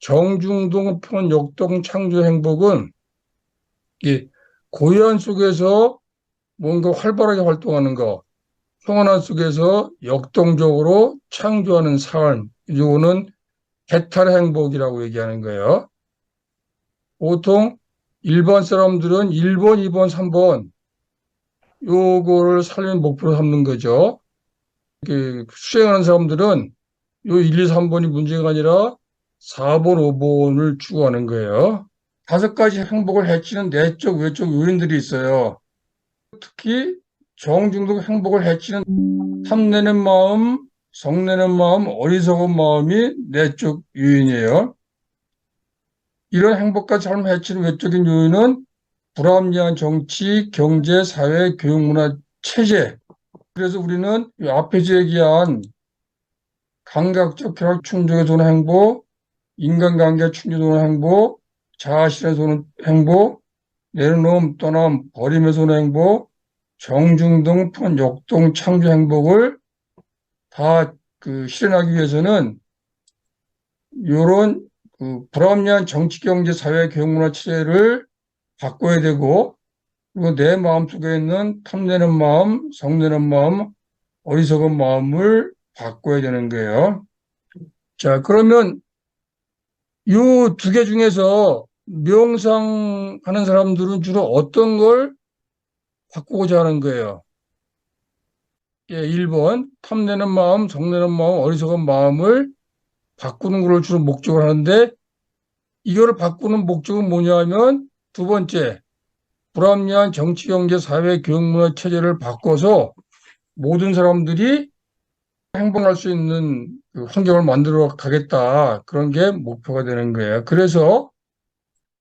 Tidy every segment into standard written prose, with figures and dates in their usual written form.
정중동 편 역동 창조 행복은 이 고요한 속에서 뭔가 활발하게 활동하는 거, 평온한 속에서 역동적으로 창조하는 삶, 이거는 해탈 행복이라고 얘기하는 거예요. 보통 일반 사람들은 1번, 2번, 3번 요거를 삶의 목표로 삼는 거죠. 수행하는 사람들은 요 1, 2, 3번이 문제가 아니라 4번, 5번을 추구하는 거예요. 5가지 행복을 해치는 내적, 외적 요인들이 있어요. 특히 정중독 행복을 해치는 탐내는 마음, 성내는 마음, 어리석은 마음이 내적 요인이에요. 이런 행복과 삶을 해치는 외적인 요인은 불합리한 정치, 경제, 사회, 교육, 문화, 체제. 그래서 우리는 이 앞에서 얘기한 감각적 쾌락 충족에서 오는 행복, 인간관계 충족에서 오는 행복, 자아실현에서 오는 행복, 내려놓음, 떠남, 버림에서 오는 행복, 정중동, 편, 역동, 창조 행복을 다 실현하기 위해서는 이런 불합리한 정치, 경제, 사회, 교육, 문화 체제를 바꿔야 되고, 그리고 내 마음속에 있는 탐내는 마음, 성내는 마음, 어리석은 마음을 바꿔야 되는 거예요. 자, 그러면 이 2개 중에서 명상하는 사람들은 주로 어떤 걸 바꾸고자 하는 거예요? 예, 1번, 탐내는 마음, 성내는 마음, 어리석은 마음을 바꾸는 걸 주로 목적으로 하는데, 이거를 바꾸는 목적은 뭐냐 하면, 2번째, 불합리한 정치, 경제, 사회, 교육, 문화 체제를 바꿔서 모든 사람들이 행복할 수 있는 환경을 만들어 가겠다. 그런 게 목표가 되는 거예요. 그래서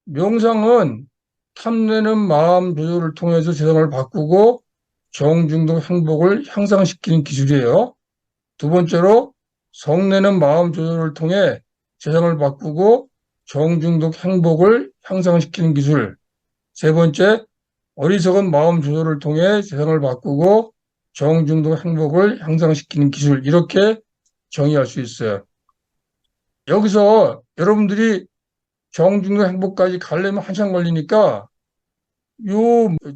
명상은 탐내는 마음 조절을 통해서 세상을 바꾸고 정중독 행복을 향상시키는 기술이에요. 2번째로 성내는 마음 조절을 통해 세상을 바꾸고 정중독 행복을 향상시키는 기술. 3번째, 어리석은 마음 조절을 통해 세상을 바꾸고 정중독 행복을 향상시키는 기술. 이렇게 정의할 수 있어요. 여기서 여러분들이 정중독 행복까지 가려면 한참 걸리니까 요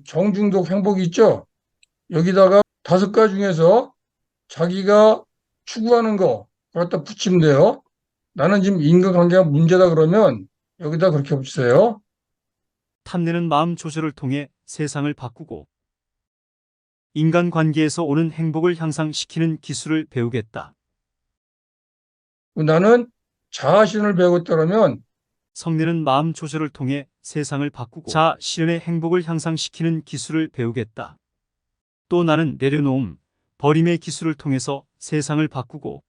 정중독 행복이 있죠? 여기다가 5가지 중에서 자기가 추구하는 거 갖다 붙이면 돼요. 나는 지금 인간관계가 문제다 그러면 여기다 그렇게 붙이세요. 탐내는 마음 조절을 통해 세상을 바꾸고 인간관계에서 오는 행복을 향상시키는 기술을 배우겠다. 나는 자아실현을 배우겠다 그러면 성내는 마음 조절을 통해 세상을 바꾸고 자아 실현의 행복을 향상시키는 기술을 배우겠다. 또 나는 내려놓음, 버림의 기술을 통해서 세상을 바꾸고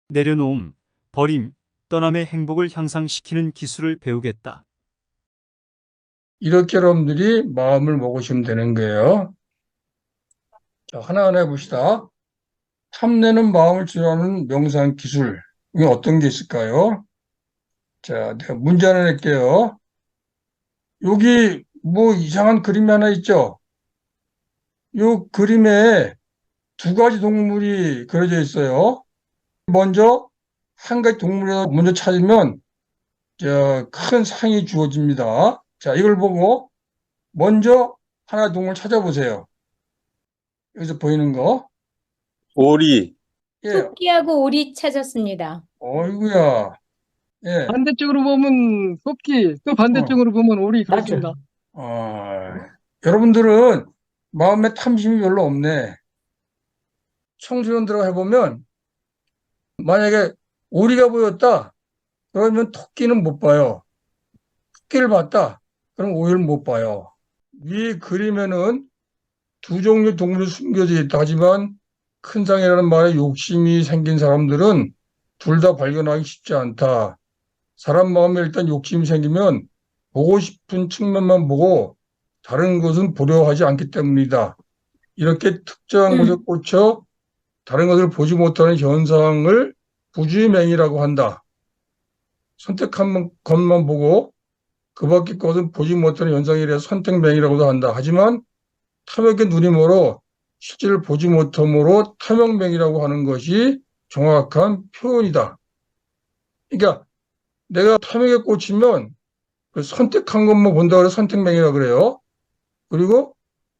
내려놓음, 버림, 떠남의 행복을 향상시키는 기술을 배우겠다. 이렇게 여러분들이 마음을 먹으시면 되는 거예요. 자, 하나하나 해봅시다. 탐내는 마음을 조절하는 명상 기술. 이게 어떤 게 있을까요? 자, 내가 문제 하나 낼게요. 여기 뭐 이상한 그림이 하나 있죠? 이 그림에 2가지 동물이 그려져 있어요. 먼저 한 가지 동물을 먼저 찾으면 큰 상이 주어집니다. 자, 이걸 보고 먼저 하나 동물 찾아보세요. 여기서 보이는 거. 오리, 예, 토끼하고 오리 찾았습니다. 어이구야. 예, 반대쪽으로 보면 토끼, 또 반대쪽으로 보면 오리 그렇습니다. 여러분들은 마음에 탐심이 별로 없네. 청소년들하고 해보면 만약에 오리가 보였다. 그러면 토끼는 못 봐요. 토끼를 봤다. 그럼 오리를 못 봐요. 위 그림에는 2종류 동물이 숨겨져 있다 하지만 큰 상이라는 말에 욕심이 생긴 사람들은 둘 다 발견하기 쉽지 않다. 사람 마음에 일단 욕심이 생기면 보고 싶은 측면만 보고 다른 것은 보려 하지 않기 때문이다. 이렇게 특정한 것에 꽂혀 다른 것을 보지 못하는 현상을 부주의맹이라고 한다. 선택한 것만 보고 그 밖의 것은 보지 못하는 현상이라서 선택맹이라고도 한다. 하지만 탐욕의 눈이 멀어 실제를 보지 못함으로 탐욕맹이라고 하는 것이 정확한 표현이다. 그러니까 내가 탐욕에 꽂히면 그 선택한 것만 본다 그래서 선택맹이라 그래요. 그리고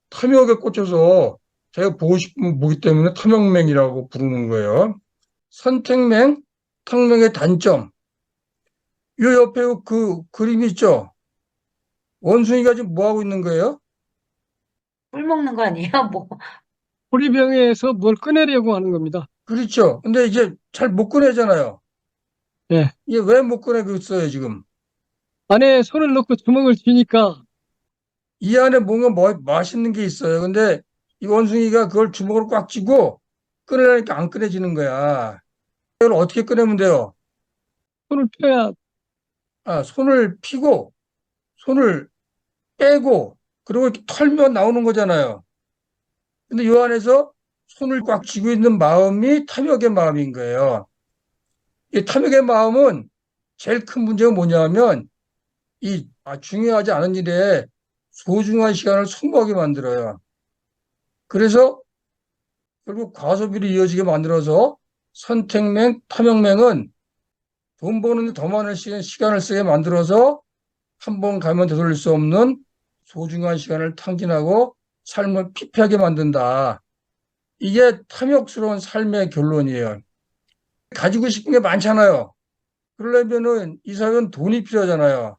탐욕에 꽂혀서 자기가 보고 싶은 거 보기 때문에 탐욕맹이라고 부르는 거예요. 선택맹, 탐욕의 단점. 이 옆에 그 그림이 있죠? 원숭이가 지금 뭐 하고 있는 거예요? 꿀 먹는 거 아니에요? 뭐. 호리병에서 뭘 꺼내려고 하는 겁니다. 그렇죠. 근데 이제 잘 못 꺼내잖아요. 예. 이게 왜 못 꺼내고 있어요, 지금? 안에 손을 넣고 주먹을 쥐니까 이 안에 뭔가 맛있는 게 있어요. 근데 이 원숭이가 그걸 주먹으로 꽉 쥐고 꺼내려니까 안 꺼내지는 거야. 이걸 어떻게 꺼내면 돼요? 손을 펴야 손을 피고, 손을 빼고, 그리고 이렇게 털면 나오는 거잖아요. 근데 이 안에서 손을 꽉 쥐고 있는 마음이 탐욕의 마음인 거예요. 이 탐욕의 마음은 제일 큰 문제가 뭐냐면, 중요하지 않은 일에 소중한 시간을 소모하게 만들어요. 그래서 결국 과소비로 이어지게 만들어서 선택맹, 탐욕맹은 돈 버는 데 더 많은 시간을 쓰게 만들어서 한 번 가면 되돌릴 수 없는 소중한 시간을 탕진하고 삶을 피폐하게 만든다. 이게 탐욕스러운 삶의 결론이에요. 가지고 싶은 게 많잖아요. 그러려면은 이 사회는 돈이 필요하잖아요.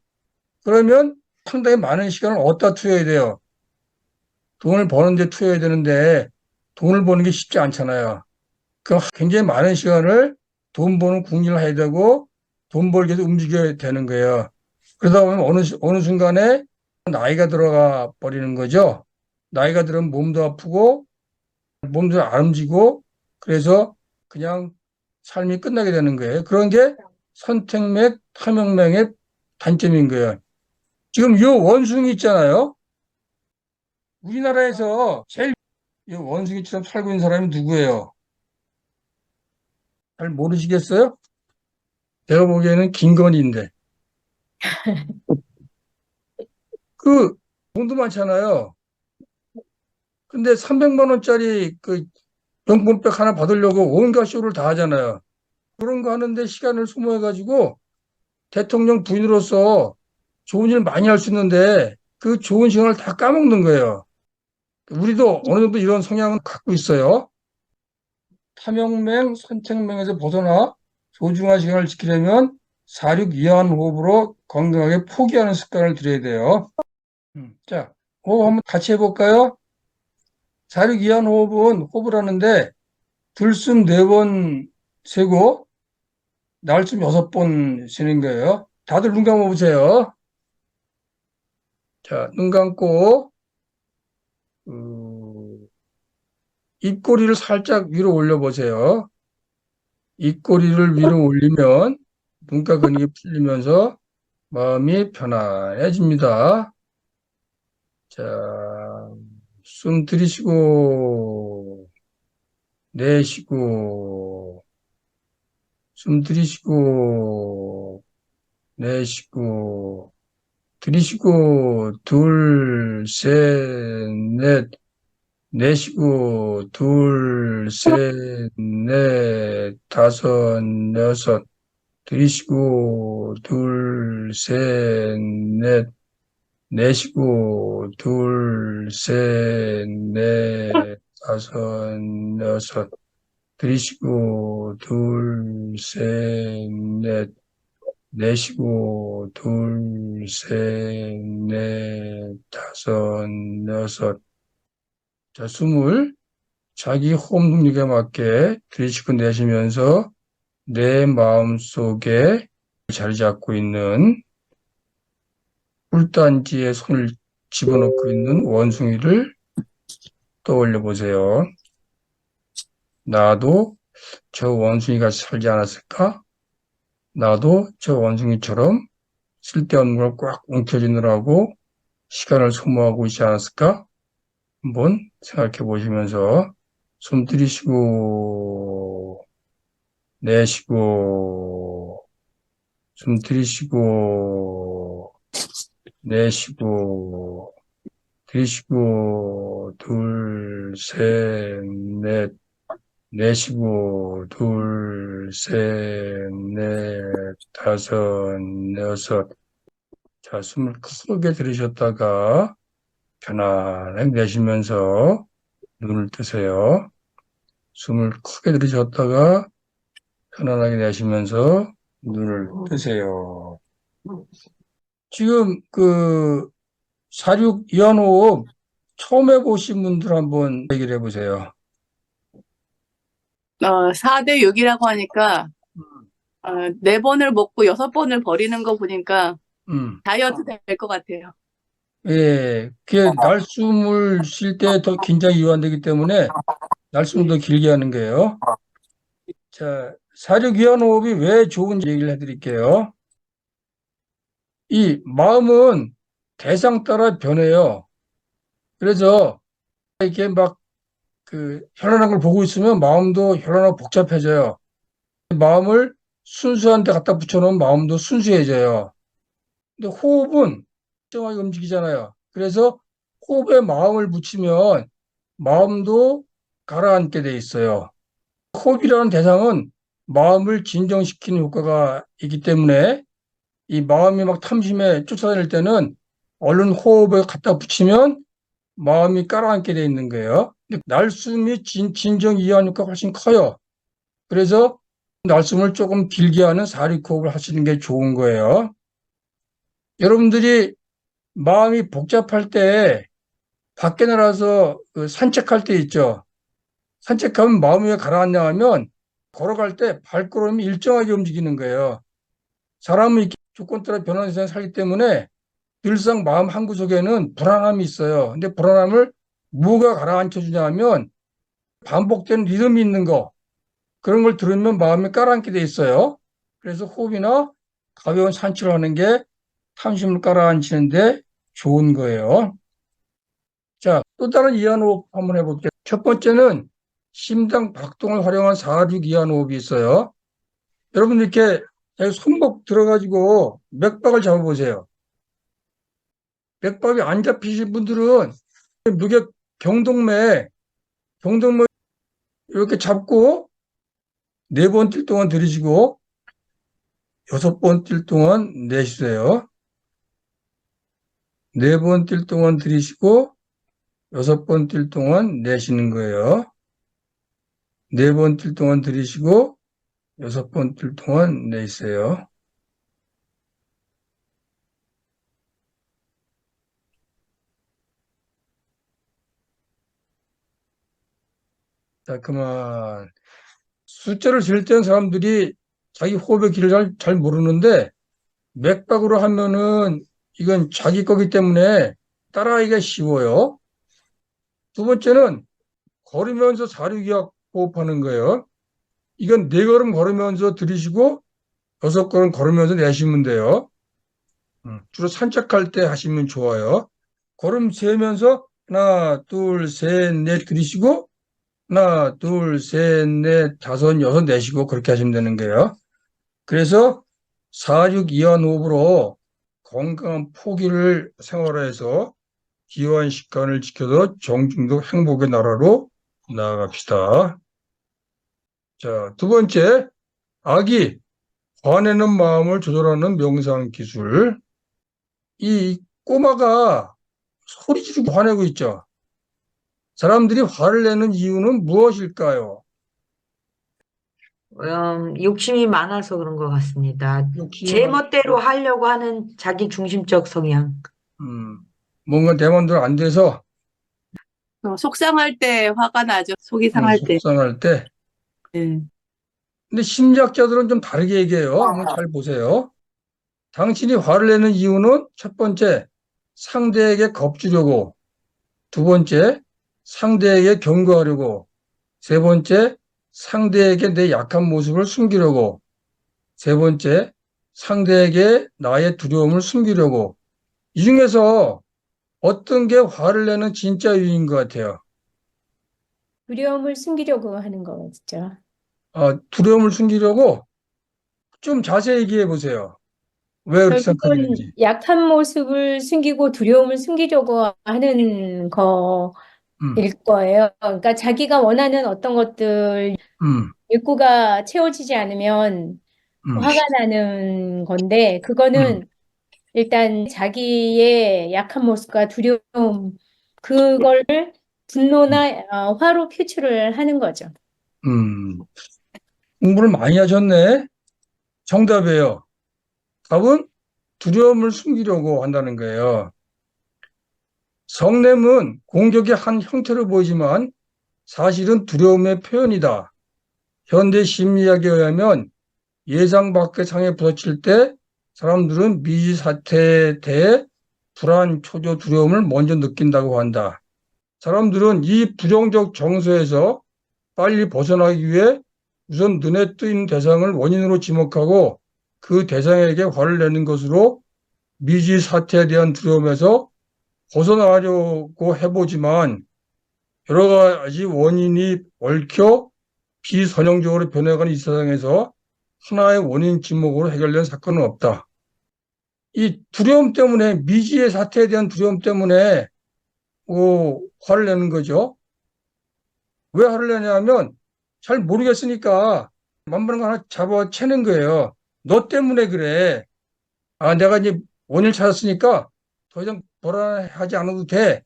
그러면 상당히 많은 시간을 어디다 투여해야 돼요? 돈을 버는 데 투여해야 되는데 돈을 버는 게 쉽지 않잖아요. 그 굉장히 많은 시간을 돈 버는 궁리를 해야 되고 돈 벌기 위해서 움직여야 되는 거예요. 그러다 보면 어느 순간에 나이가 들어가 버리는 거죠. 나이가 들으면 몸도 아프고 몸도 안 움직이고 그래서 그냥 삶이 끝나게 되는 거예요. 그런 게 선택맥, 탐욕맥의 단점인 거예요. 지금 이 원숭이 있잖아요. 우리나라에서 제일 이 원숭이처럼 살고 있는 사람이 누구예요? 잘 모르시겠어요? 제가 보기에는 김건희인데. 돈도 많잖아요. 근데 300만 원짜리 그 명품백 하나 받으려고 온갖 쇼를 다 하잖아요. 그런 거 하는데 시간을 소모해가지고 대통령 부인으로서 좋은 일 많이 할 수 있는데 그 좋은 시간을 다 까먹는 거예요. 우리도 어느 정도 이런 성향은 갖고 있어요. 탐욕맹, 선택맹에서 벗어나 소중한 시간을 지키려면 4-6 이하한 호흡으로 건강하게 포기하는 습관을 들여야 돼요. 자, 호흡 한번 같이 해볼까요? 4-6 이하한 호흡을 하는데 들숨 4번 세고 날숨 6번 쉬는 거예요. 다들 눈 감아보세요. 자, 눈 감고 입꼬리를 살짝 위로 올려보세요. 입꼬리를 위로 올리면 눈가 근육이 풀리면서 마음이 편안해집니다. 자, 숨 들이쉬고 내쉬고 숨 들이쉬고 내쉬고 들이쉬고 둘, 셋, 넷 내쉬고 둘, 셋, 넷, 다섯, 여섯 들이쉬고 둘, 셋, 넷 내쉬고 둘, 셋, 넷, 다섯, 여섯 들이쉬고 둘, 셋, 넷 내쉬고 둘, 셋, 넷, 다섯, 여섯. 자, 숨을 자기 호흡 능력에 맞게 들이쉬고 내쉬면서 내 마음속에 자리 잡고 있는 꿀단지에 손을 집어넣고 있는 원숭이를 떠올려 보세요. 나도 저 원숭이가 살지 않았을까? 나도 저 원숭이처럼 쓸데없는 걸 꽉 움켜쥐느라고 시간을 소모하고 있지 않았을까? 한번 생각해 보시면서 숨 들이쉬고 내쉬고 숨 들이쉬고 내쉬고 들이쉬고, 둘, 셋, 넷, 내쉬고, 둘, 셋, 넷, 다섯, 여섯. 자, 숨을 크게 들이셨다가 편안하게 내쉬면서 눈을 뜨세요. 숨을 크게 들이셨다가 편안하게 내쉬면서 눈을 뜨세요. 지금 그 46 이완호흡 처음 해보신 분들 한번 얘기를 해보세요. 4대 6이라고 하니까 4번을 먹고 6번을 버리는 거 보니까 다이어트 될 것 같아요. 예, 그게 날숨을 쉴 때 더 긴장이 이완되기 때문에 날숨을 더 길게 하는 거예요. 자, 46 이완호흡이 왜 좋은지 얘기를 해드릴게요. 이 마음은 대상 따라 변해요. 그래서 이렇게 막 그 현란한 걸 보고 있으면 마음도 현란하고 복잡해져요. 마음을 순수한 데 갖다 붙여놓으면 마음도 순수해져요. 근데 호흡은 일정하게 움직이잖아요. 그래서 호흡에 마음을 붙이면 마음도 가라앉게 돼 있어요. 호흡이라는 대상은 마음을 진정시키는 효과가 있기 때문에 이 마음이 막 탐심에 쫓아다닐 때는 얼른 호흡에 갖다 붙이면 마음이 깔아앉게 돼 있는 거예요. 근데 날숨이 진정 이완 효과가 훨씬 커요. 그래서 날숨을 조금 길게 하는 사리호흡을 하시는 게 좋은 거예요. 여러분들이 마음이 복잡할 때 밖에 나가서 그 산책할 때 있죠. 산책하면 마음이 왜 가라앉냐 하면 걸어갈 때 발걸음이 일정하게 움직이는 거예요. 사람은 이렇게 조건 따라 변하는 세상에 살기 때문에 늘상 마음 한구석에는 불안함이 있어요. 근데 불안함을 뭐가 가라앉혀 주냐 하면 반복되는 리듬이 있는 거, 그런 걸 들으면 마음이 가라앉게 돼 있어요. 그래서 호흡이나 가벼운 산책을 하는 게 탐심을 가라앉히는데 좋은 거예요. 자, 또 다른 이완호흡 한번 해볼게요. 첫 번째는 심장 박동을 활용한 4-6 이완호흡이 있어요. 여러분 이렇게 손목 들어가지고 맥박을 잡아보세요. 맥박이 안 잡히신 분들은 무게 경동맥 이렇게 잡고 4번 뛸 동안 들이쉬고 6번 뛸 동안 내쉬세요. 4번 뛸 동안 들이쉬고 6번 뛸 동안 내쉬는 거예요. 4번 뛸 동안 들이쉬고 6번 뛸 동안 내쉬세요. 자, 그만. 숫자를 잴 때는 사람들이 자기 호흡의 길을 잘 모르는데 맥박으로 하면은 이건 자기 거기 때문에 따라하기가 쉬워요. 두 번째는 걸으면서 4-6약 호흡하는 거예요. 이건 4걸음 걸으면서 들이쉬고 6걸음 걸으면서 내쉬면 돼요. 주로 산책할 때 하시면 좋아요. 걸음 세면서 하나, 둘, 셋, 넷 들이쉬고 하나, 둘, 셋, 넷, 다섯, 여섯 내쉬고 그렇게 하시면 되는 거예요. 그래서 4-6 이완호흡으로 건강한 포기를 생활화해서 기여한 식단을 지켜서 정중도 행복의 나라로 나아갑시다. 자, 두 번째, 아기 화내는 마음을 조절하는 명상 기술. 이 꼬마가 소리 지르고 화내고 있죠. 사람들이 화를 내는 이유는 무엇일까요? 욕심이 많아서 그런 것 같습니다. 욕심이 제 많- 멋대로 하려고 하는 자기 중심적 성향. 뭔가 내 맘대로 안 돼서 속상할 때 화가 나죠. 속이 상할 때. 속상할 때. 네. 근데 심리학자들은 좀 다르게 얘기해요. 한번 잘 보세요. 당신이 화를 내는 이유는 첫 번째, 상대에게 겁주려고. 두 번째, 상대에게 경고하려고. 세 번째, 상대에게 내 약한 모습을 숨기려고. 세 번째, 상대에게 나의 두려움을 숨기려고. 이 중에서 어떤 게 화를 내는 진짜 이유인 것 같아요? 두려움을 숨기려고 하는 거죠. 두려움을 숨기려고 좀 자세히 얘기해 보세요. 왜 그렇게 결국은 생각하시는지. 약한 모습을 숨기고 두려움을 숨기려고 하는 거일 음, 거예요. 그러니까 자기가 원하는 어떤 것들 음, 욕구가 채워지지 않으면 음, 화가 나는 건데, 음, 그거는 일단 자기의 약한 모습과 두려움, 그거를 분노나 화로 표출을 하는 거죠. 음. 공부를 많이 하셨네. 정답이에요. 답은 두려움을 숨기려고 한다는 거예요. 성냄은 공격의 한 형태로 보이지만 사실은 두려움의 표현이다. 현대 심리학에 의하면 예상 밖의 상황에 부딪힐 때 사람들은 미지 사태에 대해 불안, 초조, 두려움을 먼저 느낀다고 한다. 사람들은 이 부정적 정서에서 빨리 벗어나기 위해 우선 눈에 띄는 대상을 원인으로 지목하고 그 대상에게 화를 내는 것으로 미지 사태에 대한 두려움에서 벗어나려고 해보지만 여러 가지 원인이 얽혀 비선형적으로 변해가는 이 세상에서 하나의 원인 지목으로 해결된 사건은 없다. 이 두려움 때문에 미지의 사태에 대한 두려움 때문에 화를 내는 거죠. 왜 화를 내냐면 잘 모르겠으니까 만만한 거 하나 잡아채는 거예요. 너 때문에 그래. 아, 내가 이제 원인을 찾았으니까 더 이상 불안하지 않아도 돼.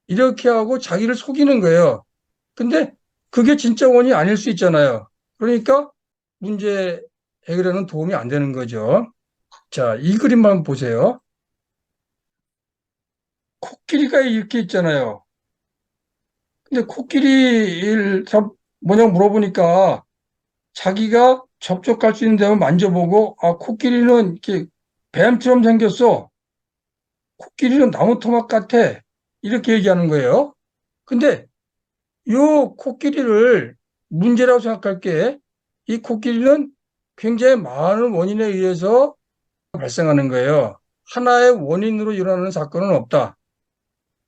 이렇게 하고 자기를 속이는 거예요. 근데 그게 진짜 원인이 아닐 수 있잖아요. 그러니까 문제 해결에는 도움이 안 되는 거죠. 자, 이 그림만 보세요. 코끼리가 이렇게 있잖아요. 근데 코끼리를 뭐냐고 물어보니까 자기가 접촉할 수 있는 데만 만져보고, 아, 코끼리는 이렇게 뱀처럼 생겼어. 코끼리는 나무 토막 같아. 이렇게 얘기하는 거예요. 근데 요 코끼리를 문제라고 생각할게. 이 코끼리는 굉장히 많은 원인에 의해서 발생하는 거예요. 하나의 원인으로 일어나는 사건은 없다.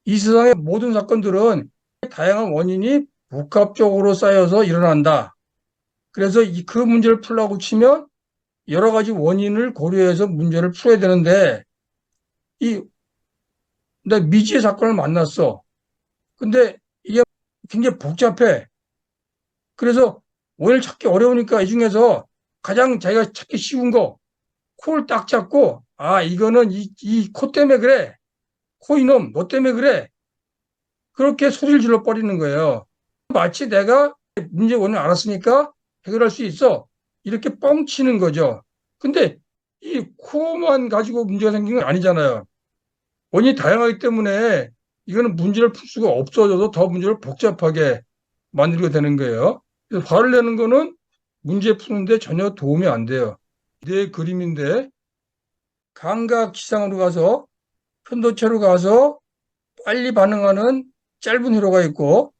이 세상의 모든 사건들은 다양한 원인이 복합적으로 쌓여서 일어난다. 그래서 그 문제를 풀라고 치면 여러 가지 원인을 고려해서 문제를 풀어야 되는데, 이, 나 미지의 사건을 만났어. 근데 이게 굉장히 복잡해. 그래서 원인을 찾기 어려우니까 이 중에서 가장 자기가 찾기 쉬운 거, 코를 딱 잡고, 아, 이거는 이 코 때문에 그래. 코 이놈, 너 때문에 그래. 그렇게 소리를 질러 버리는 거예요. 마치 내가 문제 원인을 알았으니까 해결할 수 있어. 이렇게 뻥치는 거죠. 근데 이 코만 가지고 문제가 생긴 건 아니잖아요. 원인이 다양하기 때문에 이거는 문제를 풀 수가 없어져서 더 문제를 복잡하게 만들게 되는 거예요. 그래서 화를 내는 거는 문제 푸는데 전혀 도움이 안 돼요. 내 그림인데 감각지상으로 가서 편도체로 가서 빨리 반응하는 짧은 회로가 있고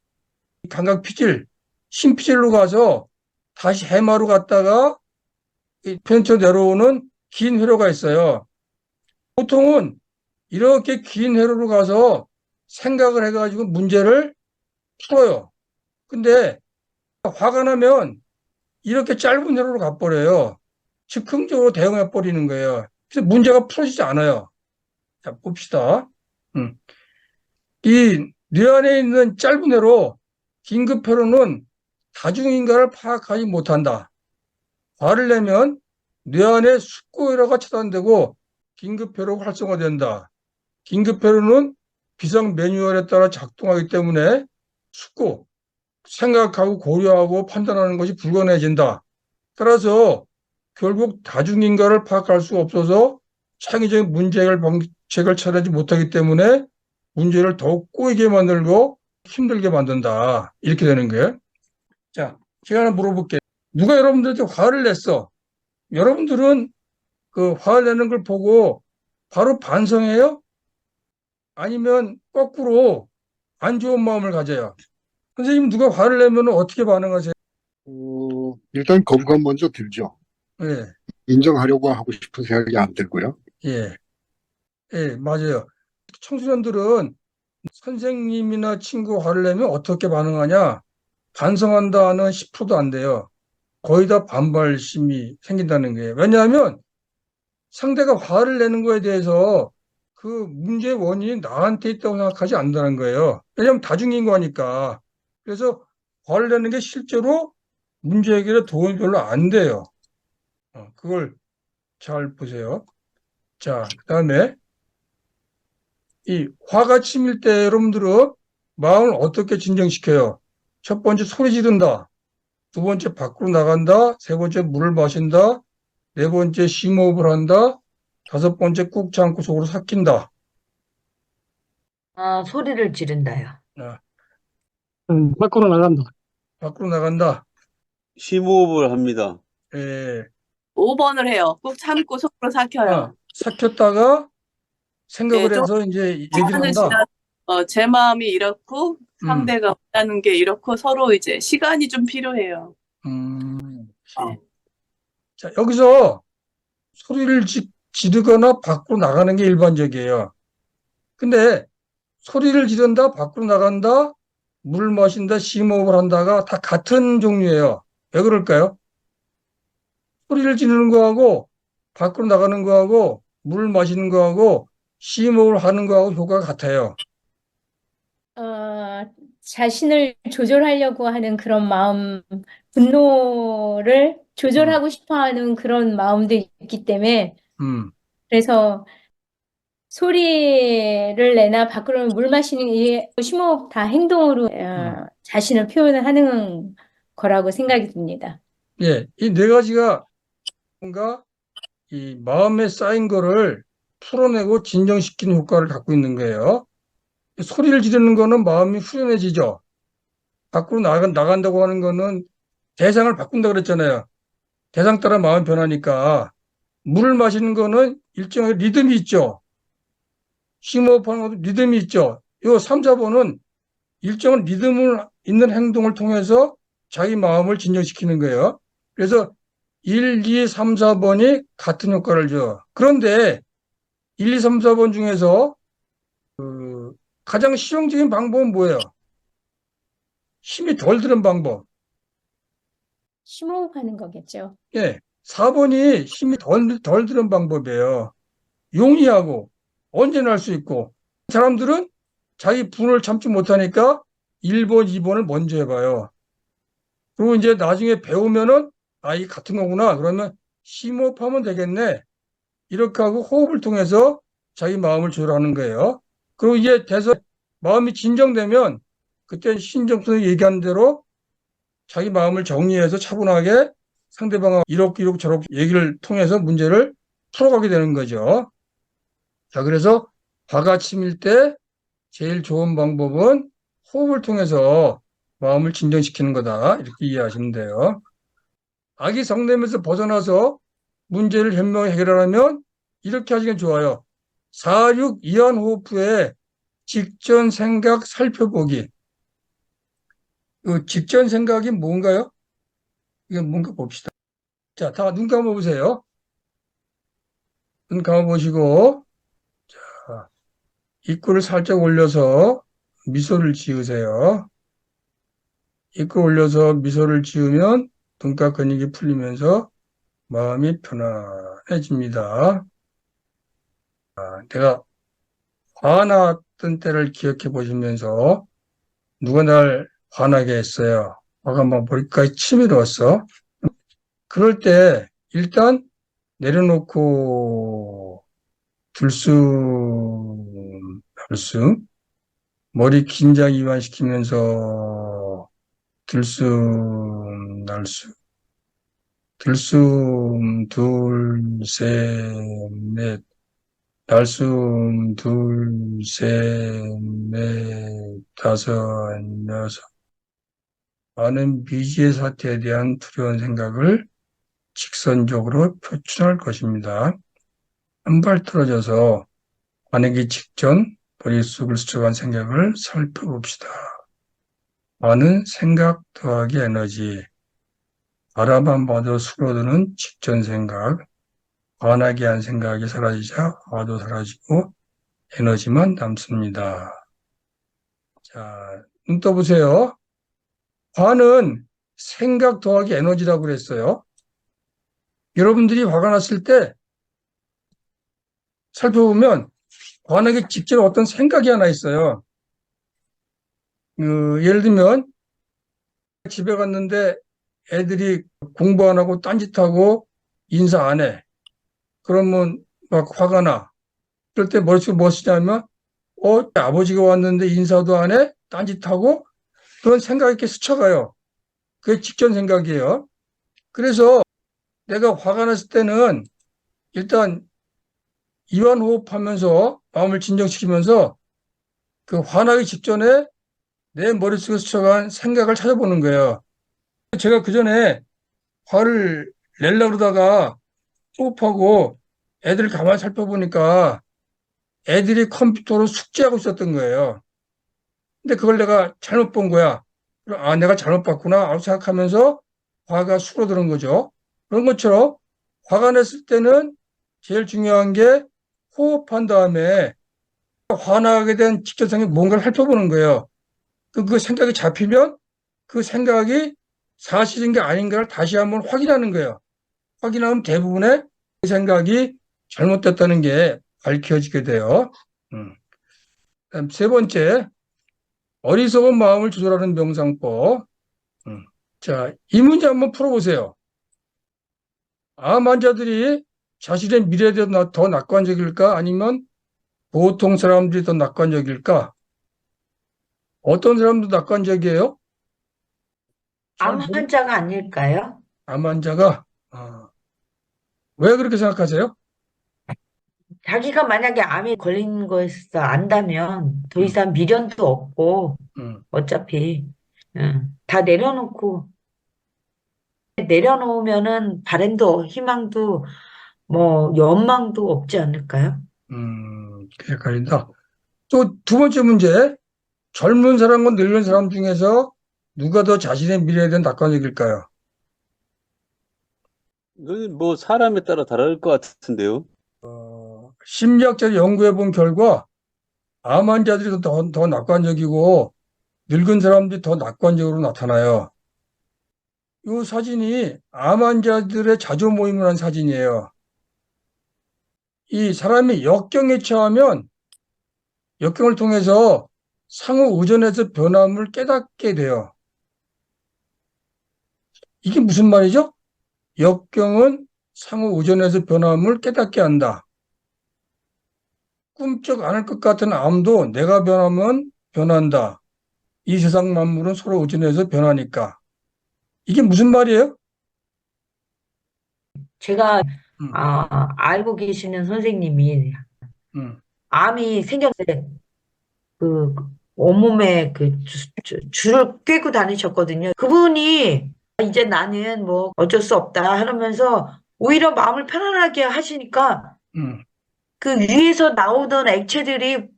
감각피질, 심피질로 가서 다시 해마로 갔다가 편도체 내려오는 긴 회로가 있어요. 보통은 이렇게 긴 회로로 가서 생각을 해가지고 문제를 풀어요. 근데 화가 나면 이렇게 짧은 회로로 가버려요. 즉흥적으로 대응해 버리는 거예요. 그래서 문제가 풀어지지 않아요. 자, 봅시다. 음. 이 뇌 안에 있는 짧은 회로, 긴급 회로는 다중인가를 파악하지 못한다. 화를 내면 뇌 안에 숙고 회로가 차단되고 긴급 회로가 활성화된다. 긴급 회로는 비상 매뉴얼에 따라 작동하기 때문에 숙고, 생각하고 고려하고 판단하는 것이 불가능해진다. 따라서 결국 다중인가를 파악할 수 없어서 창의적인 문제 해결 방책을 찾아내지 못하기 때문에 문제를 더욱 꼬이게 만들고 힘들게 만든다. 이렇게 되는 거예요. 자, 제가 하나 물어볼게요. 누가 여러분들한테 화를 냈어? 여러분들은 그 화를 내는 걸 보고 바로 반성해요? 아니면 거꾸로 안 좋은 마음을 가져요? 선생님, 누가 화를 내면 어떻게 반응하세요? 일단 거부감 먼저 들죠. 예, 인정하려고 하고 싶은 생각이 안 들고요. 예, 예, 맞아요. 청소년들은 선생님이나 친구 화를 내면 어떻게 반응하냐? 반성한다는 10%도 안 돼요. 거의 다 반발심이 생긴다는 거예요. 왜냐하면 상대가 화를 내는 거에 대해서 그 문제의 원인이 나한테 있다고 생각하지 않는다는 거예요. 왜냐하면 다중인과니까. 그래서 화를 내는 게 실제로 문제 해결에 도움이 별로 안 돼요. 그걸 잘 보세요. 자, 그다음에 이 화가 치밀 때 여러분들은 마음을 어떻게 진정시켜요? 첫 번째 소리 지른다. 두 번째 밖으로 나간다. 세 번째 물을 마신다. 네 번째 심호흡을 한다. 다섯 번째 꾹 참고 속으로 삭힌다. 아, 소리를 지른다요. 아, 밖으로 나간다. 밖으로 나간다. 심호흡을 합니다. 예, 5번을 해요. 꾹 참고 속으로 삭혀요. 삭혔다가 생각을 좀 해서 이제 얘기를 시간을 한다. 제 마음이 이렇고 음. 상대가 원하는 게 이렇고 서로 이제 시간이 좀 필요해요. 자, 여기서 소리를 지르거나 밖으로 나가는 게 일반적이에요. 근데 소리를 지른다, 밖으로 나간다, 물 마신다, 심호흡을 한다가 다 같은 종류예요. 왜 그럴까요? 소리를 지르는 거하고 밖으로 나가는 거하고 물 마시는 거하고 심호흡을 하는 거하고 효과가 같아요. 자신을 조절하려고 하는 그런 마음, 분노를 조절하고 싶어 하는 그런 마음도 있기 때문에, 음, 그래서 소리를 내나 밖으로 물 마시는 이 심호흡 다 행동으로 자신을 표현을 하는 거라고 생각이 듭니다. 예, 이 네 가지가 뭔가 이 마음에 쌓인 거를 풀어내고 진정시키는 효과를 갖고 있는 거예요. 소리를 지르는 거는 마음이 후련해지죠. 밖으로 나간다고 하는 거는 대상을 바꾼다 그랬잖아요. 대상 따라 마음이 변하니까. 물을 마시는 거는 일정의 리듬이 있죠. 심호흡하는 것도 리듬이 있죠. 요 3, 4번은 일정한 리듬을 있는 행동을 통해서 자기 마음을 진정시키는 거예요. 그래서 1, 2, 3, 4번이 같은 효과를 줘. 그런데 1, 2, 3, 4번 중에서 가장 실용적인 방법은 뭐예요? 힘이 덜 드는 방법. 심호흡하는 거겠죠. 예, 4번이 힘이 덜 드는 방법이에요. 용이하고 언제나 할 수 있고 사람들은 자기 분을 참지 못하니까 1번, 2번을 먼저 해봐요. 그리고 이제 나중에 배우면은 이게 같은 거구나. 그러면 심호흡하면 되겠네. 이렇게 하고 호흡을 통해서 자기 마음을 조절하는 거예요. 그리고 이제 돼서 마음이 진정되면 그때 신정선생이 얘기한 대로 자기 마음을 정리해서 차분하게 상대방과 이렇게 저렇게 얘기를 통해서 문제를 풀어가게 되는 거죠. 자, 그래서 화가 치밀 때 제일 좋은 방법은 호흡을 통해서 마음을 진정시키는 거다. 이렇게 이해하시면 돼요. 악이 성냄에서 벗어나서 문제를 현명히 해결하려면 이렇게 하시면 좋아요. 4, 6 이완 호흡 후에 직전 생각 살펴보기. 그 직전 생각이 뭔가요? 이게 뭔가 봅시다. 자, 다 눈 감아보세요. 눈 감아보시고, 자, 입구를 살짝 올려서 미소를 지으세요. 입구 올려서 미소를 지으면 눈가 근육이 풀리면서 마음이 편안해집니다. 내가 화났던 때를 기억해 보시면서 누가 날 화나게 했어요. 화가 막 머리까지 치밀었어. 그럴 때 일단 내려놓고 들숨, 머리 긴장 이완시키면서 들숨, 둘, 셋, 넷, 날숨, 둘, 셋, 넷, 다섯, 여섯. 많은 미지의 사태에 대한 두려운 생각을 직선적으로 표출할 것입니다. 한 발 떨어져서 화내기 직전 머릿속을 스쳐간 생각을 살펴봅시다. 많은 생각 더하기 에너지, 바라만 봐도 수그러드는 직전 생각, 화나게 한 생각이 사라지자 화도 사라지고 에너지만 남습니다. 자, 눈 떠보세요. 화는 생각 더하기 에너지라고 그랬어요. 여러분들이 화가 났을 때 살펴보면 화나기 직전에 어떤 생각이 하나 있어요. 예를 들면 집에 갔는데 애들이 공부 안 하고 딴짓하고 인사 안 해. 그러면 막 화가 나. 그럴 때 머릿속에 뭐 쓰냐면 아버지가 왔는데 인사도 안 해? 딴짓하고? 그런 생각이 이렇게 스쳐가요. 그게 직전 생각이에요. 그래서 내가 화가 났을 때는 일단 이완호흡하면서 마음을 진정시키면서 그 화나기 직전에 내 머릿속에 스쳐간 생각을 찾아보는 거예요. 제가 그 전에 화를 내려고 그러다가 호흡하고 애들을 가만히 살펴보니까 애들이 컴퓨터로 숙제하고 있었던 거예요. 근데 그걸 내가 잘못 본 거야. 내가 잘못 봤구나 하고 생각하면서 화가 수그러드는 거죠. 그런 것처럼 화가 났을 때는 제일 중요한 게 호흡한 다음에 화나게 된 직전성에 뭔가를 살펴보는 거예요. 그 생각이 잡히면 그 생각이 사실인가 아닌가를 다시 한번 확인하는 거예요. 확인하면 대부분의 그 생각이 잘못됐다는 게 밝혀지게 돼요. 그다음 세 번째, 어리석은 마음을 조절하는 명상법. 자, 이 문제 한번 풀어보세요. 암 환자들이 자신의 미래에 대해 더 낙관적일까? 아니면 보통 사람들이 더 낙관적일까? 어떤 사람도 낙관적이에요? 암 환자가 아닐까요? 암 환자가? 왜 그렇게 생각하세요? 자기가 만약에 암에 걸린 것을 안다면 더 이상 미련도 없고 음, 어차피 다 내려놓으면은 바램도 희망도 뭐 연망도 없지 않을까요? 그게 걸린다. 또 두 번째 문제, 젊은 사람과 늙은 사람 중에서 누가 더 자신의 미래에 대한 낙관적일까요? 이건 뭐 사람에 따라 다를 것 같은데요. 심리학자들이 연구해 본 결과 암 환자들이 더 낙관적이고 늙은 사람들이 더 낙관적으로 나타나요. 이 사진이 암 환자들의 자조 모임을 한 사진이에요. 이 사람이 역경에 처하면 역경을 통해서 상호 의존에서 변함을 깨닫게 돼요. 이게 무슨 말이죠? 역경은 상호 의존에서 변함을 깨닫게 한다. 꿈쩍 않을 것 같은 암도 내가 변하면 변한다. 이 세상 만물은 서로 의존해서 변하니까. 이게 무슨 말이에요? 제가 음, 알고 계시는 선생님이 음, 암이 생겼을 때 그 온몸에 그 줄을 꿰고 다니셨거든요. 그분이 이제 나는 뭐 어쩔 수 없다 하면서 오히려 마음을 편안하게 하시니까 음, 그 위에서 나오던 액체들이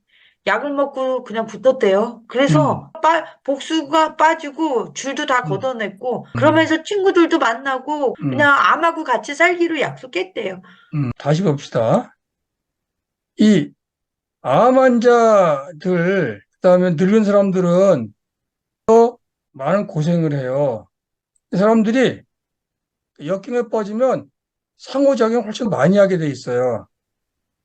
약을 먹고 그냥 붙었대요. 그래서 복수가 빠지고 줄도 다 걷어냈고 그러면서 친구들도 만나고 그냥 암하고 같이 살기로 약속했대요. 다시 봅시다. 이 암 환자들, 그다음에 늙은 사람들은 더 많은 고생을 해요. 이 사람들이 역경에 빠지면 상호작용을 훨씬 많이 하게 돼 있어요.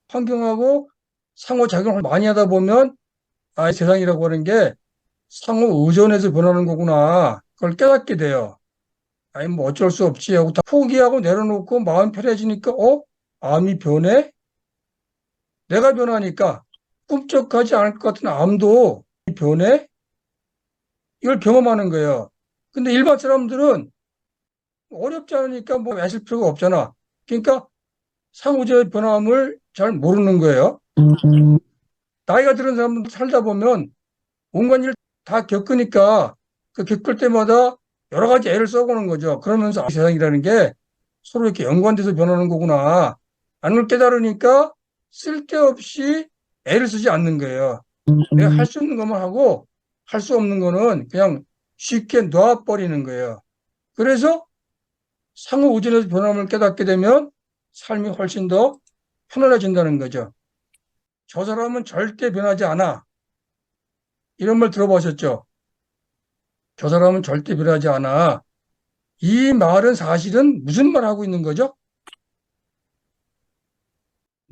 환경하고 상호작용을 많이 하다 보면 세상이라고 하는 게 상호 의존해서 변하는 거구나. 그걸 깨닫게 돼요. 뭐 어쩔 수 없지 하고 다 포기하고 내려놓고 마음 편해지니까 암이 변해? 내가 변하니까 꿈쩍하지 않을 것 같은 암도 변해? 이걸 경험하는 거예요. 근데 일반 사람들은 어렵지 않으니까 뭐 애쓸 필요가 없잖아. 그러니까 상호작용의 변함을 잘 모르는 거예요. 나이가 들은 사람들 살다 보면 온갖 일 다 겪으니까 그 겪을 때마다 여러 가지 애를 써보는 거죠. 그러면서 세상이라는 게 서로 이렇게 연관돼서 변하는 거구나. 라는 걸 깨달으니까 쓸데없이 애를 쓰지 않는 거예요. 내가 할 수 있는 것만 하고 할 수 없는 거는 그냥 쉽게 놔버리는 거예요. 그래서 상호 의존에서 변함을 깨닫게 되면 삶이 훨씬 더 편안해진다는 거죠. 저 사람은 절대 변하지 않아. 이런 말 들어보셨죠? 저 사람은 절대 변하지 않아. 이 말은 사실은 무슨 말 하고 있는 거죠?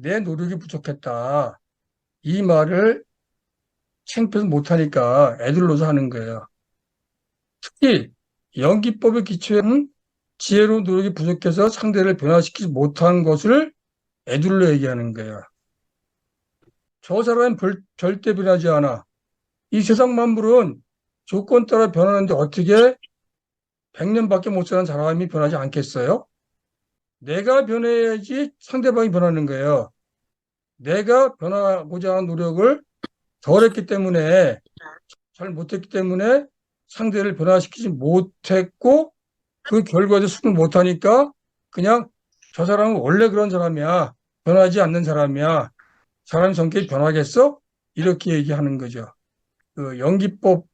내 노력이 부족했다. 이 말을 창피해서 못하니까 애들로서 하는 거예요. 특히 연기법의 기초에는 지혜로운 노력이 부족해서 상대를 변화시키지 못한 것을 애들로 얘기하는 거예요. 저 사람은 절대 변하지 않아. 이 세상 만물은 조건 따라 변하는데 어떻게 100년밖에 못 사는 사람이 변하지 않겠어요? 내가 변해야지 상대방이 변하는 거예요. 내가 변하고자 하는 노력을 덜 했기 때문에, 잘 못했기 때문에 상대를 변화시키지 못했고, 그 결과도 수긍을 못하니까 그냥 저 사람은 원래 그런 사람이야. 변하지 않는 사람이야. 사람 성격이 변하겠어? 이렇게 얘기하는 거죠. 그 연기법,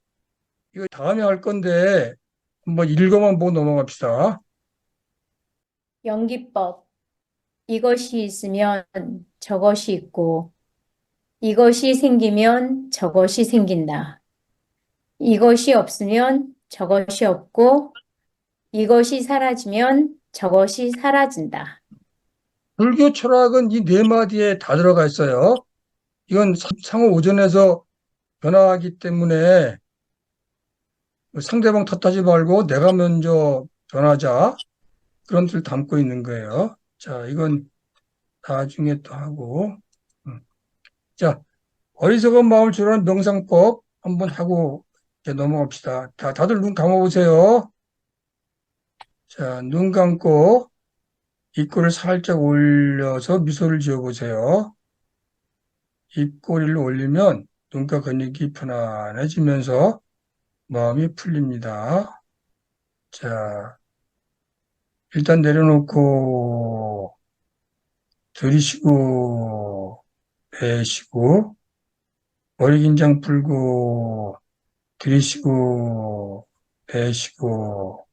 이거 다음에 할 건데 한번 읽어만 보고 넘어갑시다. 연기법. 이것이 있으면 저것이 있고, 이것이 생기면 저것이 생긴다. 이것이 없으면 저것이 없고, 이것이 사라지면 저것이 사라진다. 불교 철학은 이 네 마디에 다 들어가 있어요. 이건 상호 오전에서 변화하기 때문에 상대방 탓하지 말고 내가 먼저 변하자. 그런 뜻을 담고 있는 거예요. 자, 이건 나중에 또 하고. 자, 어리석은 마음을 조절하는 명상법 한번 하고 이제 넘어갑시다. 다들 눈 감아보세요. 자, 눈 감고 입꼬리를 살짝 올려서 미소를 지어보세요. 입꼬리를 올리면 눈가 근육이 편안해지면서 마음이 풀립니다. 자, 일단 내려놓고 들이쉬고 내쉬고 머리 긴장 풀고 들이쉬고 내쉬고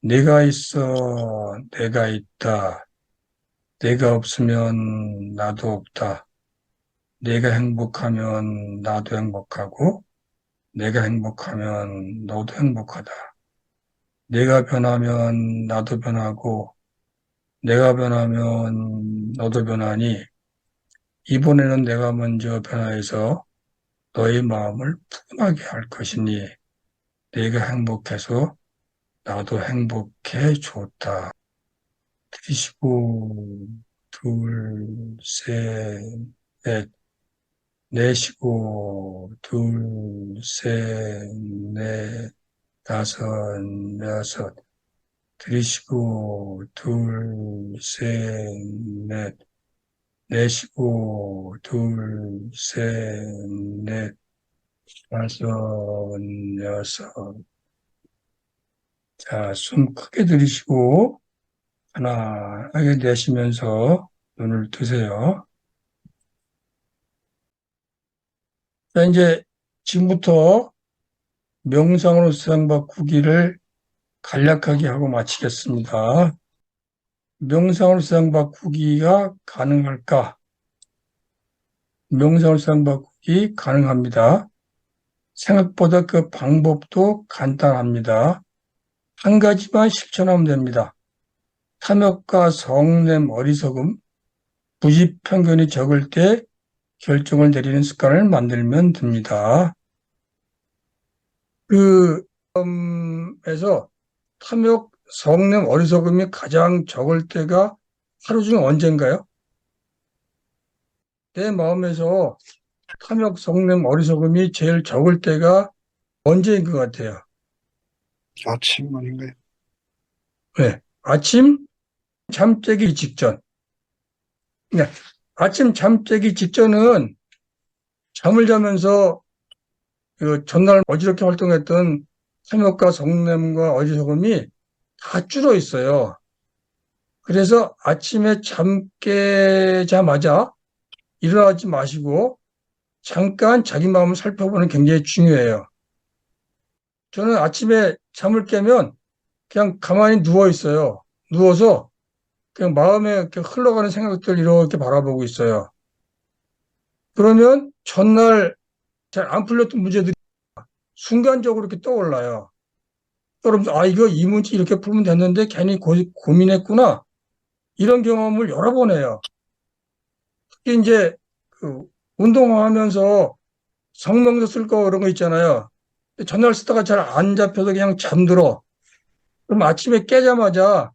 내가 있어 내가 있다. 내가 없으면 나도 없다. 내가 행복하면 나도 행복하고 내가 행복하면 너도 행복하다. 내가 변하면 나도 변하고 내가 변하면 너도 변하니 이번에는 내가 먼저 변화해서 너의 마음을 푸근하게 할 것이니 내가 행복해서 나도 행복해 좋다. 들이쉬고 둘, 셋, 넷 내쉬고 둘, 셋, 넷, 다섯, 여섯 들이쉬고 둘, 셋, 넷 내쉬고 둘, 셋, 넷, 다섯, 여섯. 자, 숨 크게 들이쉬고 편안하게 내쉬면서 눈을 뜨세요. 자, 이제 지금부터 명상으로 세상 바꾸기를 간략하게 하고 마치겠습니다. 명상으로 세상 바꾸기가 가능할까? 명상으로 세상 바꾸기 가능합니다. 생각보다 그 방법도 간단합니다. 한 가지만 실천하면 됩니다. 탐욕과 성냄, 어리석음, 부지 편견이 적을 때 결정을 내리는 습관을 만들면 됩니다. 에서 탐욕, 성냄, 어리석음이 가장 적을 때가 하루 중 언젠가요? 내 마음에서 탐욕, 성냄, 어리석음이 제일 적을 때가 언제인 것 같아요? 아침 아닌가요? 네. 아침 잠자기 직전. 네. 아침 잠자기 직전은 잠을 자면서 그 전날 어지럽게 활동했던 탐욕과 성냄과 어리석음이 다 줄어 있어요. 그래서 아침에 잠 깨자마자 일어나지 마시고 잠깐 자기 마음을 살펴보는 게 굉장히 중요해요. 저는 아침에 잠을 깨면 그냥 가만히 누워 있어요. 누워서 그냥 마음에 이렇게 흘러가는 생각들 이렇게 바라보고 있어요. 그러면 전날 잘 안 풀렸던 문제들이 순간적으로 이렇게 떠올라요. 여러분, 이거 이 문제 이렇게 풀면 됐는데 괜히 고민했구나. 이런 경험을 여러 번 해요. 특히 이제 그 운동하면서 성명서 쓸 거 그런 거 있잖아요. 전날 쓰다가 잘 안 잡혀서 그냥 잠들어. 그럼 아침에 깨자마자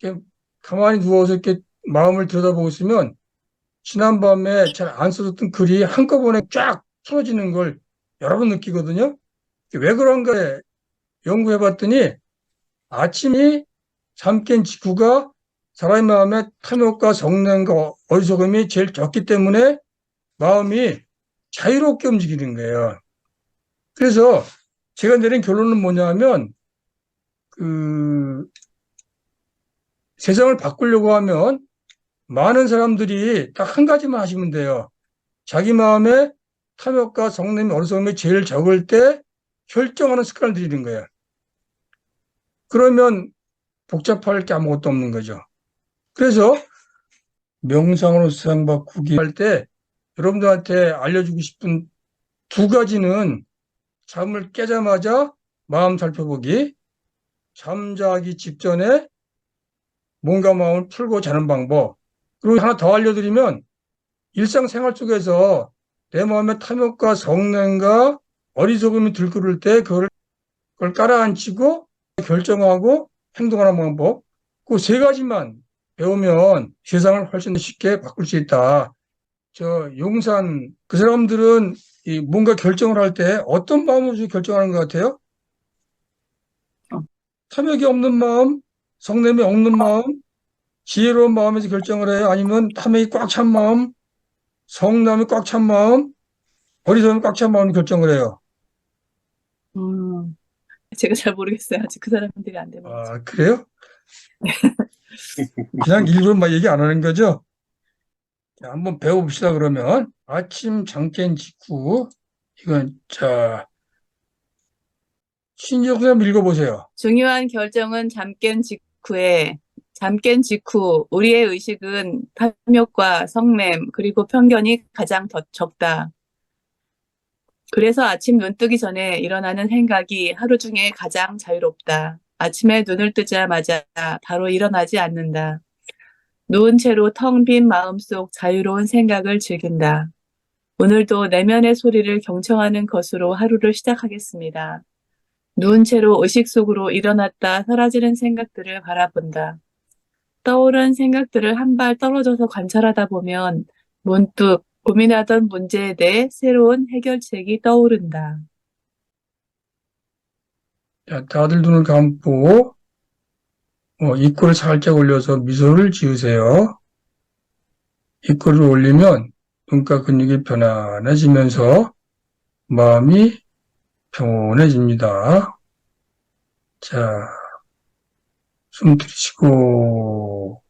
이렇게 가만히 누워서 이렇게 마음을 들여다보고 있으면 지난밤에 잘 안 써졌던 글이 한꺼번에 쫙 풀어지는 걸 여러 번 느끼거든요. 왜 그런가 연구해 봤더니 아침이 잠 깬 직후가 사람의 마음에 탐욕과 성냄과 어리석음이 제일 적기 때문에 마음이 자유롭게 움직이는 거예요. 그래서 제가 내린 결론은 뭐냐면 세상을 바꾸려고 하면 많은 사람들이 딱 한 가지만 하시면 돼요. 자기 마음에 탐욕과 성냄, 어리석음이 제일 적을 때 결정하는 습관을 들이는 거예요. 그러면 복잡할 게 아무것도 없는 거죠. 그래서 명상으로 세상 바꾸기 할 때 여러분들한테 알려주고 싶은 두 가지는 잠을 깨자마자 마음 살펴보기, 잠자기 직전에 몸과 마음을 풀고 자는 방법. 그리고 하나 더 알려드리면 일상생활 속에서 내 마음에 탐욕과 성냄과 어리석음이 들끓을 때 그걸 깔아앉히고 결정하고 행동하는 방법. 그 세 가지만 배우면 세상을 훨씬 쉽게 바꿀 수 있다. 용산 그 사람들은 뭔가 결정을 할 때 어떤 마음으로 결정하는 것 같아요? 탐욕이 없는 마음, 성냄이 없는 마음, 지혜로운 마음에서 결정을 해요? 아니면 탐욕이 꽉 찬 마음, 성냄이 꽉 찬 마음, 어리석음이 꽉 찬 마음으로 결정을 해요? 제가 잘 모르겠어요. 아직 그 사람들이 안 돼서. 아, 그래요? 그냥 일부러 막 얘기 안 하는 거죠? 자, 한번 배워봅시다, 그러면. 아침 잠 깬 직후. 이건, 신지영 선생님 읽어보세요. 중요한 결정은 잠 깬 직후 우리의 의식은 탐욕과 성냄 그리고 편견이 가장 적다. 그래서 아침 눈 뜨기 전에 일어나는 생각이 하루 중에 가장 자유롭다. 아침에 눈을 뜨자마자 바로 일어나지 않는다. 누운 채로 텅 빈 마음속 자유로운 생각을 즐긴다. 오늘도 내면의 소리를 경청하는 것으로 하루를 시작하겠습니다. 누운 채로 의식 속으로 일어났다 사라지는 생각들을 바라본다. 떠오른 생각들을 한 발 떨어져서 관찰하다 보면 문득 고민하던 문제에 대해 새로운 해결책이 떠오른다. 자, 다들 눈을 감고, 입꼬리를 살짝 올려서 미소를 지으세요. 입꼬리를 올리면 눈가 근육이 편안해지면서 마음이 평온해집니다. 자, 숨 들이쉬고,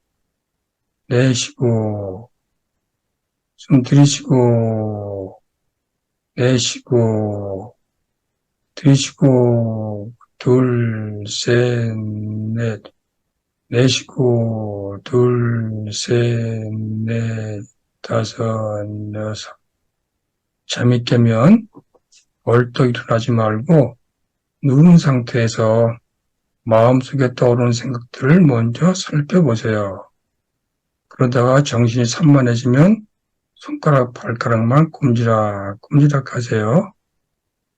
내쉬고, 숨 들이쉬고, 내쉬고, 들이쉬고, 둘, 셋, 넷, 내쉬고, 둘, 셋, 넷, 다섯, 여섯. 잠이 깨면 벌떡 일어나지 말고 누운 상태에서 마음속에 떠오르는 생각들을 먼저 살펴보세요. 그러다가 정신이 산만해지면 손가락, 발가락만 꼼지락꼼지락 하세요.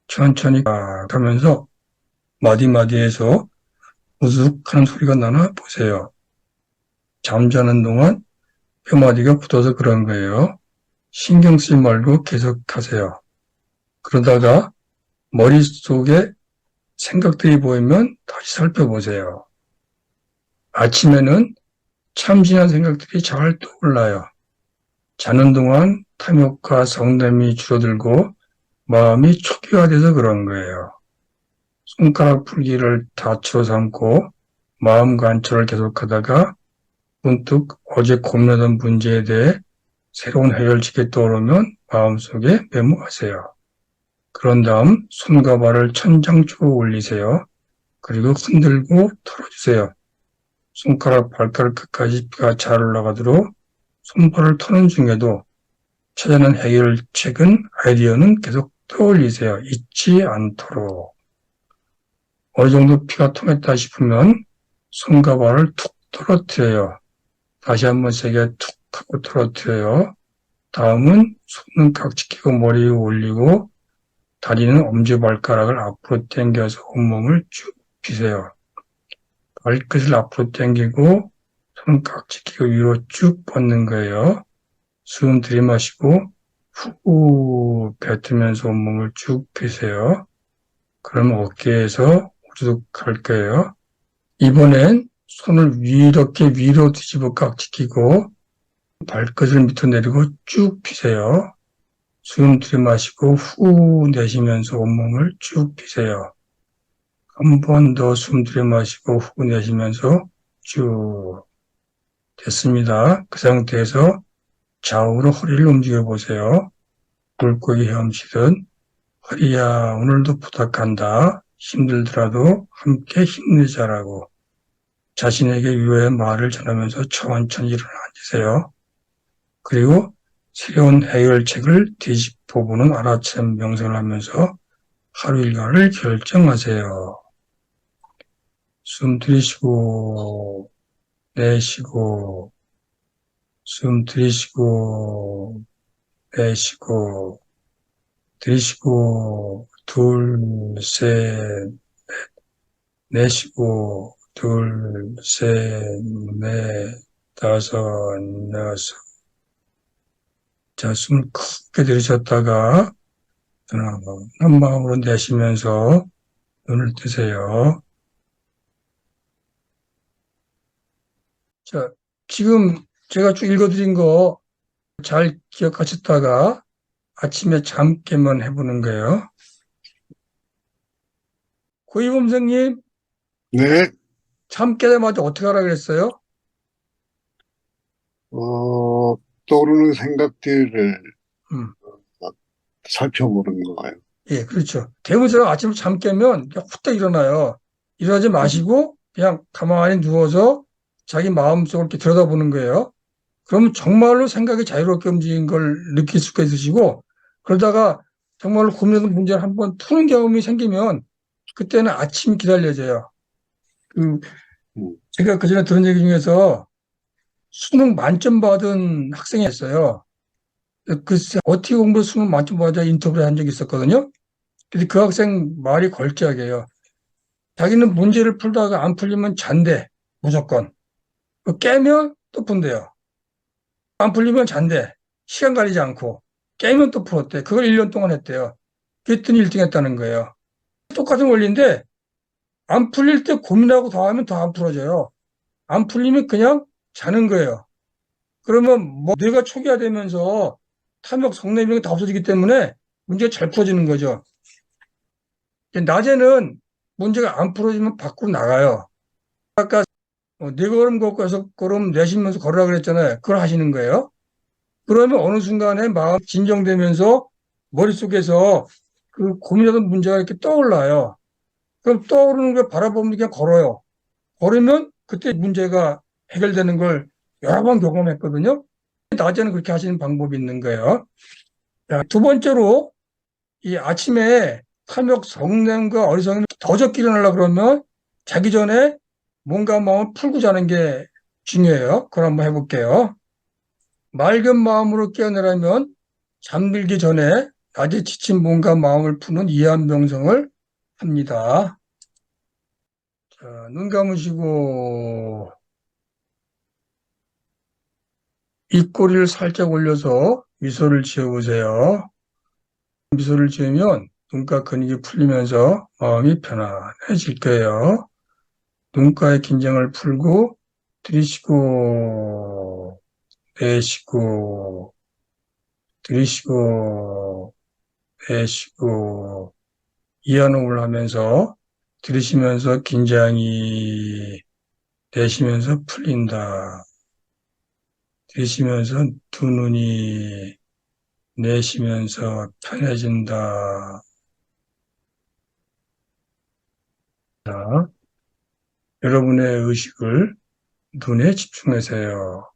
천천히 하면서 마디마디에서 우스욱하는 소리가 나나 보세요. 잠자는 동안 뼈마디가 굳어서 그런 거예요. 신경 쓰지 말고 계속 하세요. 그러다가 머릿속에 생각들이 보이면 다시 살펴보세요. 아침에는 참신한 생각들이 잘 떠올라요. 자는 동안 탐욕과 성냄이 줄어들고 마음이 초기화돼서 그런 거예요. 손가락 풀기를 다치로 삼고 마음 관찰을 계속하다가 문득 어제 고민하던 문제에 대해 새로운 해결책이 떠오르면 마음속에 메모하세요. 그런 다음 손과 발을 천장 쪽으로 올리세요. 그리고 흔들고 털어주세요. 손가락, 발가락 끝까지 피가 잘 올라가도록 손발을 터는 중에도 찾아낸 해결책은 아이디어는 계속 떠올리세요. 잊지 않도록. 어느 정도 피가 통했다 싶으면 손과 발을 툭 떨어뜨려요. 다시 한번 세게 툭 하고 떨어뜨려요. 다음은 손은 깍지 끼고 머리 위에 올리고 다리는 엄지발가락을 앞으로 당겨서 온몸을 쭉 펴세요. 발끝을 앞으로 당기고 손 깍지 끼고 위로 쭉 뻗는 거예요. 숨 들이마시고 후 뱉으면서 온몸을 쭉 펴세요. 그럼 어깨에서 우두둑 할 거예요. 이번엔 손을 이렇게 위로 뒤집어 깍지 끼고 발끝을 밑으로 내리고 쭉 펴세요. 숨 들이마시고 후 내쉬면서 온몸을 쭉 펴세요. 한 번 더 숨 들이마시고 후 내쉬면서 쭉 됐습니다. 그 상태에서 좌우로 허리를 움직여 보세요. 물고기 헤엄치듯 허리야 오늘도 부탁한다. 힘들더라도 함께 힘내자라고 자신에게 위로의 말을 전하면서 천천히 일어나 앉으세요. 그리고 새로운 해결책을 뒤집어보는 알아챈 명상을 하면서 하루 일과를 결정하세요. 숨 들이쉬고 내쉬고 숨 들이쉬고 내쉬고 들이쉬고 둘, 셋, 내쉬고 둘, 셋, 넷, 다섯, 여섯. 자, 숨을 크게 들이셨다가 편안한 마음으로 내쉬면서 눈을 뜨세요. 자, 지금 제가 쭉 읽어드린 거 잘 기억하셨다가 아침에 잠 깨면 해보는 거예요. 고이범 선생님, 네, 잠 깨자마자 어떻게 하라 그랬어요? 떠오르는 생각들을 음. 살펴보는 거예요. 예, 그렇죠. 대부분 사람 아침에 잠 깨면 그냥 후딱 일어나요. 일어나지 마시고 그냥 가만히 누워서 자기 마음속을 이렇게 들여다보는 거예요. 그러면 정말로 생각이 자유롭게 움직인 걸 느낄 수가 있으시고 그러다가 정말로 고민하는 문제를 한번 푸는 경험이 생기면 그때는 아침이 기다려져요. 제가 그전에 들은 얘기 중에서 수능 만점 받은 학생이 있어요. 글쎄 어떻게 공부해서 수능 만점 받아 인터뷰를 한 적이 있었거든요. 근데 그 학생 말이 걸작이에요. 자기는 문제를 풀다가 안 풀리면 잔대, 무조건. 깨면 또 푼대요. 안 풀리면 잔대, 시간 가리지 않고. 깨면 또 풀었대. 그걸 1년 동안 했대요. 그랬더니 1등 했다는 거예요. 똑같은 원리인데, 안 풀릴 때 고민하고 더 하면 더 안 풀어져요. 안 풀리면 그냥 자는 거예요. 그러면 뭐 뇌가 초기화되면서 탐욕, 성냄 이런 게 다 없어지기 때문에 문제가 잘 풀어지는 거죠. 낮에는 문제가 안 풀어지면 밖으로 나가요. 아까 네 걸음 걷고 여섯 걸음 내쉬면서 걸으라 그랬잖아요. 그걸 하시는 거예요. 그러면 어느 순간에 마음 진정되면서 머릿속에서 그 고민하던 문제가 이렇게 떠올라요. 그럼 떠오르는 걸 바라보면 그냥 걸어요. 걸으면 그때 문제가 해결되는 걸 여러 번 경험했거든요. 낮에는 그렇게 하시는 방법이 있는 거예요. 자, 두 번째로 이 아침에 탐욕, 성냄과 어리석음이 더 적게 일어나려고 그러면 자기 전에 몸과 마음을 풀고 자는 게 중요해요. 그걸 한번 해볼게요. 맑은 마음으로 깨어나려면 잠들기 전에 낮에 지친 몸과 마음을 푸는 이해한 명상을 합니다. 자, 눈 감으시고 입꼬리를 살짝 올려서 미소를 지어보세요. 미소를 지으면 눈가 근육이 풀리면서 마음이 편안해질 거예요. 눈가의 긴장을 풀고 들이쉬고 내쉬고 들이쉬고 내쉬고 이완호흡을 하면서 들이쉬면서 긴장이 내쉬면서 풀린다. 들이쉬면서 두 눈이 내쉬면서 편해진다. 자, 여러분의 의식을 눈에 집중하세요.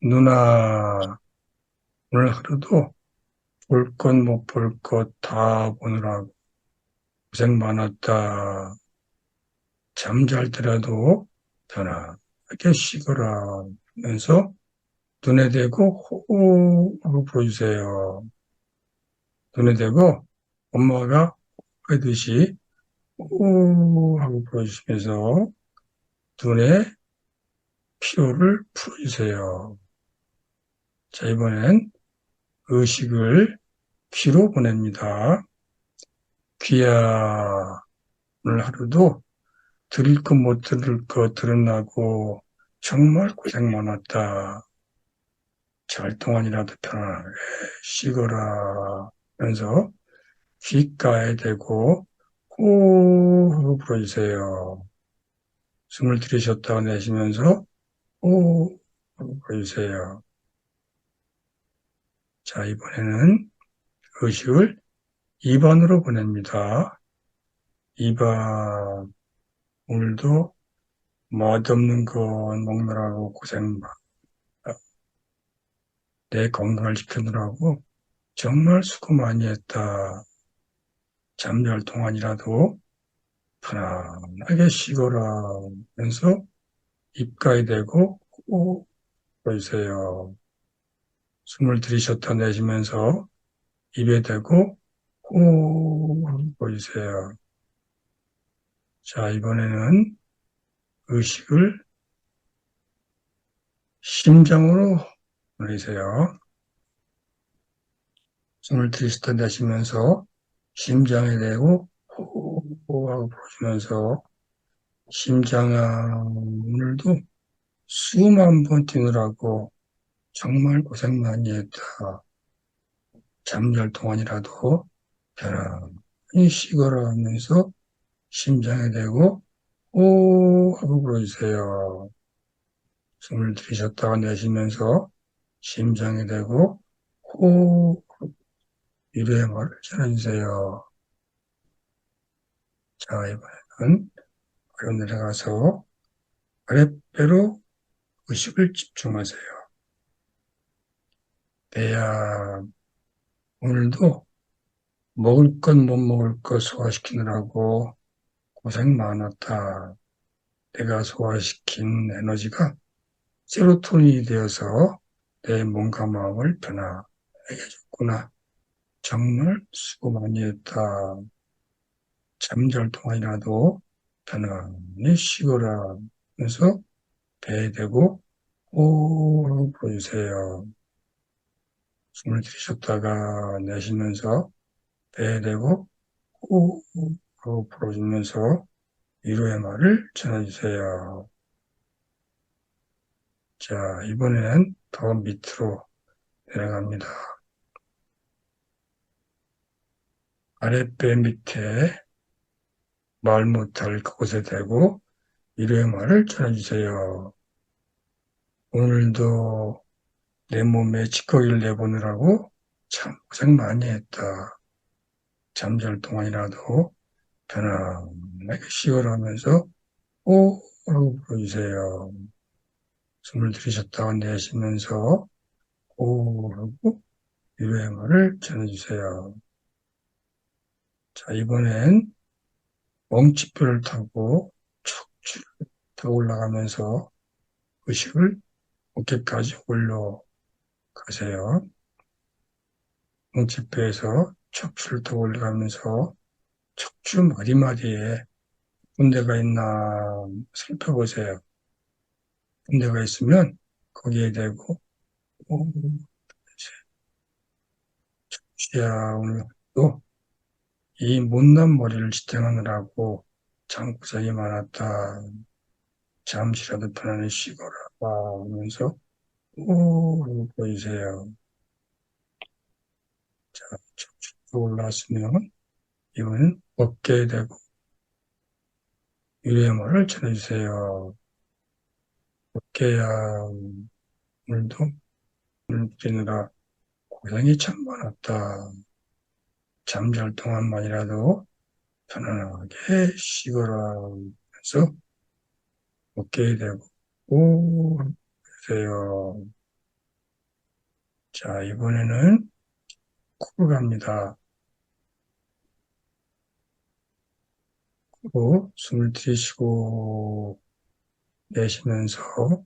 누나, 오늘 하루도 볼 것 못 볼 것 다 보느라 고생 많았다. 잠잘 때라도 편안하게 쉬거라 하면서 눈에 대고 호우 하고 불어주세요. 눈에 대고 엄마가 하듯이 호우 하고 불어주시면서 눈에 피로를 풀어주세요. 자, 이번엔 의식을 귀로 보냅니다. 귀야, 오늘 하루도 들을 것 못 들을 것 들으려고 정말 고생 많았다. 잘 동안이라도 편안하게 쉬거라 하면서 귓가에 대고 호흡 불어주세요. 숨을 들이쉬었다가 내쉬면서 호흡 불어주세요. 자, 이번에는 의식을 입안으로 보냅니다. 입안, 오늘도 맛없는 건 먹느라고 고생 많아. 내 건강을 지키느라고 정말 수고 많이 했다. 잠잘 동안이라도 편안하게 쉬거라 하면서 입가에 대고 호흡 보이세요. 숨을 들이쉬었다 내쉬면서 입에 대고 호흡 보이세요. 자, 이번에는 의식을 심장으로 보내세요. 숨을 들이쉬었다 내쉬면서 심장에 대고 호흡하고 보시면서 심장아, 오늘도 수만 번 뛰느라고 정말 고생 많이 했다. 잠잘 동안이라도 편안히 쉬거라 하면서 심장에 대고 오 하고 불어주세요. 숨을 들이쉬었다가 내쉬면서 심장에 대고 호 위로의 말을 전해주세요. 자, 이번에는 아래로 내려가서 아랫배로 의식을 집중하세요. 배야, 오늘도 먹을 것 못 먹을 것 소화시키느라고 고생 많았다. 내가 소화시킨 에너지가 세로토닌이 되어서 내 몸과 마음을 편안하게 해줬구나. 정말 수고 많이 했다. 잠잘 동안이라도 편안히 쉬거라 하면서 배에 대고 호흡 불어주세요. 숨을 들이쉬었다가 내쉬면서 배에 대고 호흡 불어주면서 위로의 말을 전해주세요. 자, 이번엔 더 밑으로 내려갑니다. 아랫배 밑에 말 못할 그곳에 대고 위로의 말을 전해주세요. 오늘도 내 몸에 찌꺼기를 내보느라고 참 고생 많이 했다. 잠잘 동안이라도 편안하게 쉬어라 하면서 오 하고 불어주세요. 숨을 들이쉬었다가 내쉬면서 오 하고 위로의 말을 전해주세요. 자, 이번엔 멍치뼈를 타고 척추를 타고 올라가면서 의식을 어깨까지 올려가세요. 멍치뼈에서 척추를 타고 올라가면서 척추 마디마디에 군데가 있나 살펴보세요. 군데가 있으면 거기에 대고 오, 척추야 오늘도 이 못난 머리를 지탱하느라고 잠고생이 많았다. 잠시라도 편안히 쉬거라 하면서 오 하고 보이세요. 자, 척추가 올라왔으면 이번엔 어깨에 대고 위로의 말을 전해주세요. 어깨야 오늘도 눈 뜨느라 고생이 참 많았다. 잠잘 동안만이라도 편안하게 쉬거라 하면서 어깨에 대고 오 하세요. 자, 이번에는 코로 갑니다. 코로 숨을 들이쉬고 내쉬면서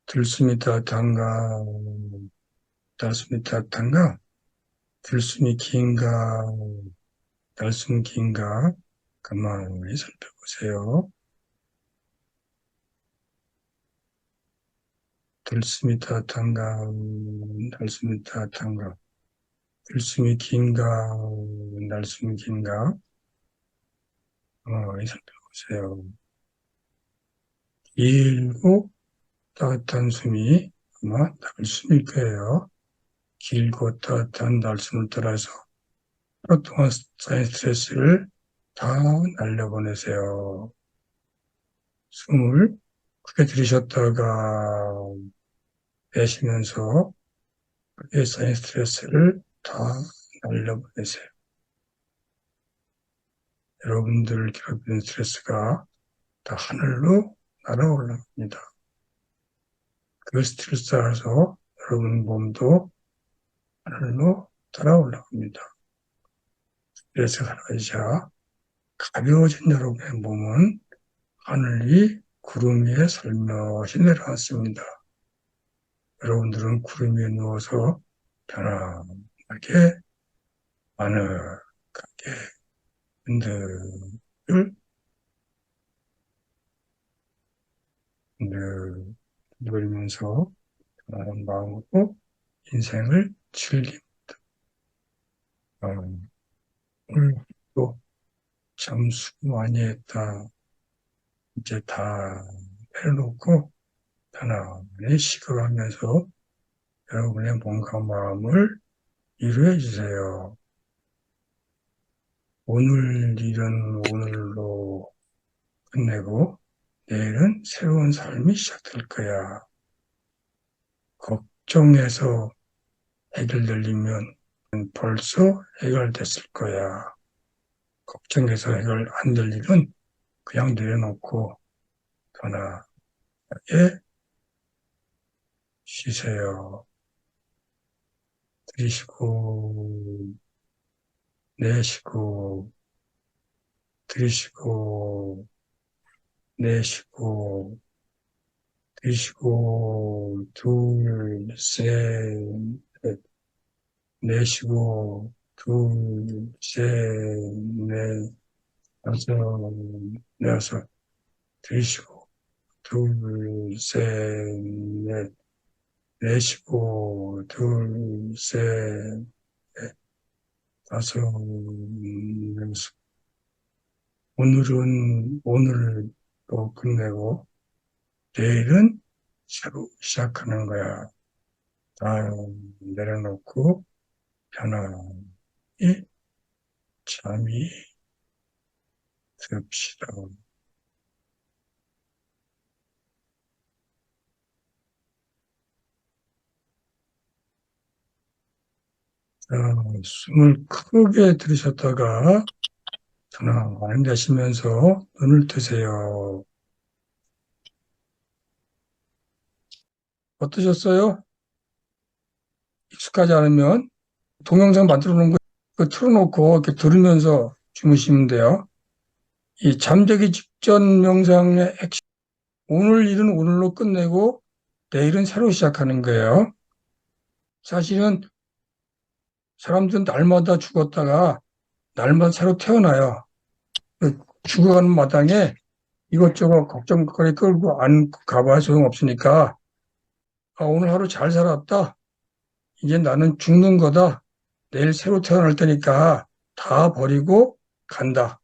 들숨이 따뜻한가, 날숨이 따뜻한가, 들숨이 긴가, 날숨이 긴가, 가만히 살펴보세요. 들숨이 따뜻한가, 날숨이 따뜻한가, 들숨이 긴가, 날숨이 긴가, 가만히 살펴보세요. 길고 따뜻한 숨이 아마 날숨일 거예요. 길고 따뜻한 날숨을 따라서 하루 동안 쌓인 스트레스를 다 날려보내세요. 숨을 크게 들이셨다가 내쉬면서 크게 쌓인 스트레스를 다 날려보내세요. 여러분들을 괴롭히는 스트레스가 다 하늘로 날아올라갑니다. 그 스트레스 따라서 여러분 몸도 하늘로 날아올라갑니다. 스트레스가 사라지자 가벼워진 여러분의 몸은 하늘이 구름 위에 살며시 내려앉습니다. 여러분들은 구름 위에 누워서 편안하게 아늑하게 누리면서 편안한 마음으로 인생을 즐깁니다. 오늘도 참 수고 많이 했다. 이제 다 내려놓고 편안히 시급하면서 여러분의 몸과 마음을 위로해 주세요. 오늘 일은 오늘로 끝내고 내일은 새로운 삶이 시작될 거야. 걱정해서 해결될 일이면 벌써 해결됐을 거야. 걱정해서 해결 안 될 일은 그냥 내려놓고 편안하게 쉬세요. 들이쉬고 내쉬고 들이쉬고 내쉬고 들이쉬고 둘, 셋, 넷 내쉬고 둘, 셋, 넷, 다섯, 여섯 들이쉬고 둘, 셋, 넷 내쉬고 둘, 셋, 넷, 다섯, 여섯 오늘은 오늘로 끝내고 내일은 새로 시작하는 거야. 다 내려놓고 편안히 잠이 듭시다. 자, 숨을 크게 들이셨다가 편안히 내쉬면서 눈을 뜨세요. 어떠셨어요? 익숙하지 않으면 동영상 만들어 놓은 거 그거 틀어놓고 이렇게 들으면서 주무시면 돼요. 이 잠자기 직전 명상의 핵심, 오늘 일은 오늘로 끝내고 내일은 새로 시작하는 거예요. 사실은 사람들은 날마다 죽었다가 날마다 새로 태어나요. 죽어가는 마당에 이것저것 걱정거리 끌고 안 가봐야 소용없으니까 오늘 하루 잘 살았다. 이제 나는 죽는 거다. 내일 새로 태어날 테니까 다 버리고 간다.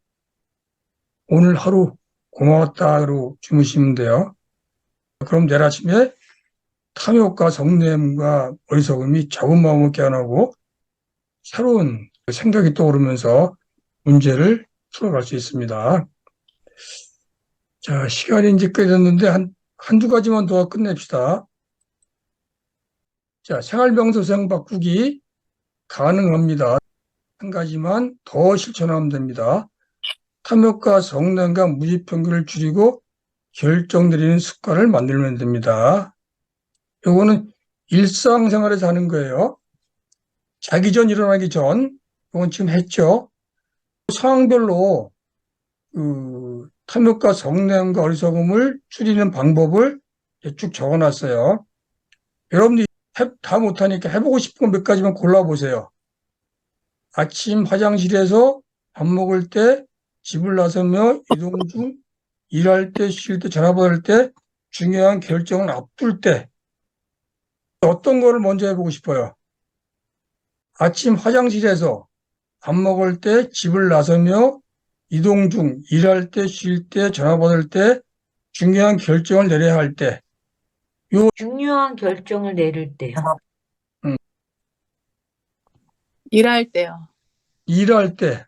오늘 하루 고마웠다로 주무시면 돼요. 그럼 내일 아침에 탐욕과 성냄과 어리석음이 적은 마음을 깨어나고 새로운 생각이 떠오르면서 문제를 풀어갈 수 있습니다. 자, 시간이 이제 꽤 됐는데 한두 가지만 더 끝냅시다. 자, 생활명소생 바꾸기 가능합니다. 한 가지만 더 실천하면 됩니다. 탐욕과 성냄과 무지평균을 줄이고 결정 내리는 습관을 만들면 됩니다. 요거는 일상생활에서 하는 거예요. 자기 전 일어나기 전, 이건 지금 했죠. 상황별로 탐욕과 성냄과 어리석음을 줄이는 방법을 쭉 적어놨어요. 여러분들이 다 못하니까 해보고 싶은 거 몇 가지만 골라보세요. 아침 화장실에서 밥 먹을 때, 집을 나서며 이동 중, 일할 때, 쉴 때, 전화 받을 때, 중요한 결정을 앞둘 때, 어떤 거를 먼저 해보고 싶어요? 아침 화장실에서 밥 먹을 때, 집을 나서며 이동 중, 일할 때, 쉴 때, 전화 받을 때, 중요한 결정을 내려야 할 때, 중요한 결정을 내릴 때요. 일할 때요. 일할 때,